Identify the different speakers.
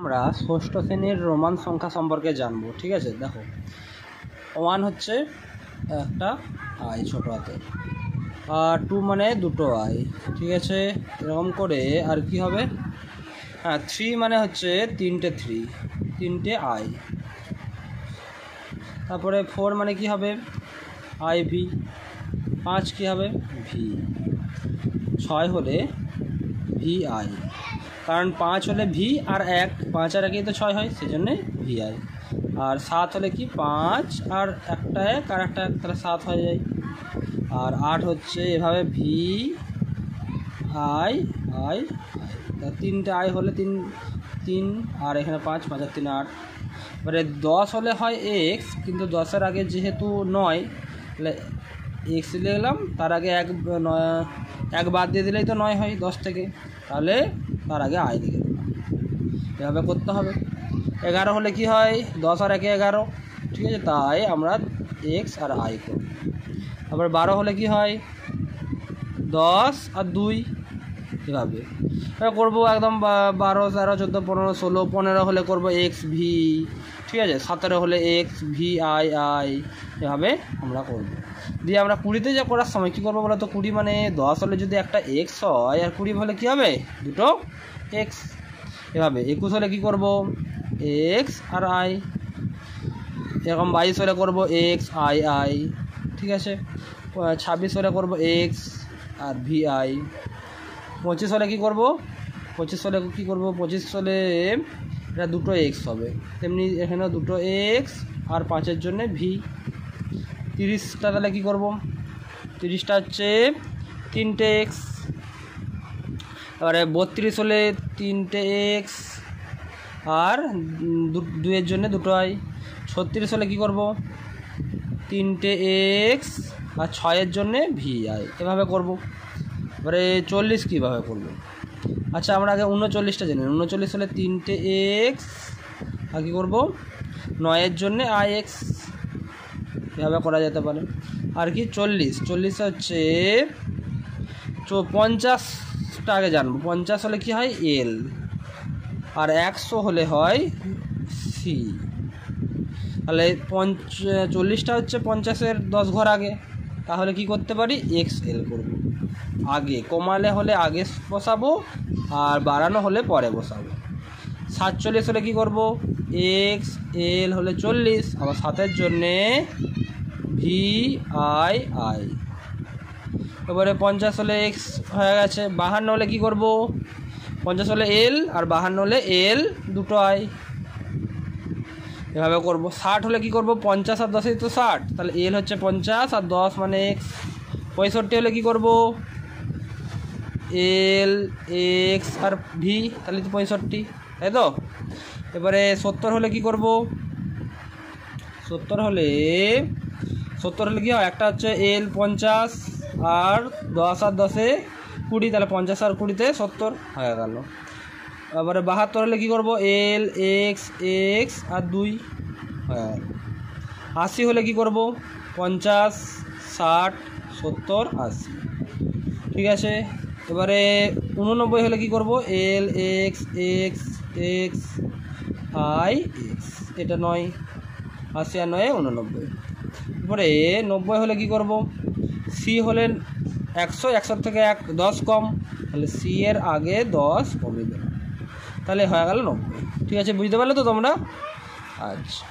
Speaker 1: আমরা ষষ্ঠ শ্রেণীর রোমান সংখ্যা সম্পর্কে জানবো। ঠিক আছে, দেখো 1 হচ্ছে একটা আই ছোট হাতে, আর 2 মানে দুটো আই। ঠিক আছে, এরকম করে আর কি হবে, হ্যাঁ 3 মানে হচ্ছে তিনটে আই। তারপরে 4 মানে কি হবে আই ভি, 5 কি হবে ভি, 6 হলে ভি আই, কারণ 5 হলে ভি আর 1, 5 আর 1 তো 6 হয়, সেই জন্যে ভি আই। আর 7 হলে কি 5 আর একটা 1 আর একটা 1, তাহলে 7 হয়ে যায়। আর 8 হচ্ছে এভাবে ভি আই আই আই, তিনটে আই হলে তিন আর এখানে 5, 5 আর 3 8। এবারে 10 হলে হয় এক্স, কিন্তু 10-এর আগে যেহেতু 9, তাহলে এক্স লিখলাম, তার আগে 1 বাদ দিয়ে দিলেই তো 9 হয় 10 থেকে, তাহলে তার আগে আই লিখে দিলাম। এভাবে করতে হবে। 11 হলে কি হয় 10 আর 1 11, ঠিক আছে, তাই আমরা এক্স আর আই করব। আবার 12 হলে কি হয় 10 আর 2, এভাবে করবো একদম। 12 13 14 15 16, 15 হলে করবো এক্স ভি, ঠিক আছে, 17 হলে এক্স ভি আই আই, এভাবে আমরা করবো। দিয়ে আমরা 20-তে যা করার সময় কী করবো বলো তো, 20 মানে 10 হলে যদি একটা এক্স হয়, আর 20 হলে কী হবে দুটো এক্স। এভাবে 21 হলে কী করবো এক্স আর আই, এরকম 22 হলে করবো এক্স আই আই, ঠিক আছে। 26 হলে করবো এক্স আর ভি আই। 25 হলে কী করবো 25 হলে এটা দুটো এক্স হবে, তেমনি এখানেও দুটো এক্স আর 5-এর জন্যে ভি। 30টা তাহলে কী করবো, 30টা হচ্ছে তিনটে এক্স। এবারে 32 হলে তিনটে এক্স আর 2-এর জন্যে দুটো আই। 36 হলে কী করবো তিনটে এক্স আর 6-এর জন্যে ভি আই, এভাবে করবো। এবারে 40 কীভাবে করবো, আচ্ছা আমরা আগে 39টা জেনে, 39 হলে তিনটে এক্স আর কী করবো 9-এর জন্যে আই এক্স, এভাবে করা যেতে পারে। আর কি 40 হচ্ছে 50টা আগে জানবো। 50 হলে কি হয় এল, আর 100 হলে হয় সি। তাহলে 40টা হচ্ছে 50-এর 10 ঘর আগে, তাহলে কি করতে পারি এক্স এল করবো। আগে কমালে হলে আগে বসাবো, আর বাড়ানো হলে পরে বসাবো। 47 হলে কী করবো এক্স এল হলে 40, আবার 7-এর জন্যে ভি আই আই। এবারে 50 হলে এক্স হয়ে গেছে। 52 হলে কী করবো 50 হলে এল আর 52 হলে এল দুটো আই, এভাবে করবো। 60 হলে কী করবো 50 আর 10-এই তো 60, তাহলে এল হচ্ছে 50 আর 10 মানে এক্স। 65 হলে কী করবো এল এক্স আর ভি, তাহলে তো 65, তাই তো। এবারে 70 হলে কী করবো 70 হলে কী হয়, একটা হচ্ছে এল 50 আর 10 আর 10-এ 20, তাহলে 50 আর 20-তে 70 হয়ে গেল। এবারে 72 হলে কী করবো এল এক্স এক্স আর 2 হয়ে গেল। 80 হলে কী করবো 50 60 70 80, ঠিক আছে। এবারে 89 হলে কী করবো L X X X I X, এটা 9, 80 আর 9 89। এরপরে 90 হলে কী করবো সি হলে 100 থেকে 10 কম, তাহলে সি এর আগে 10 কমে দেবে, তাহলে হয়ে গেল 90। ঠিক আছে, বুঝতে পারলে তো তোমরা? আচ্ছা।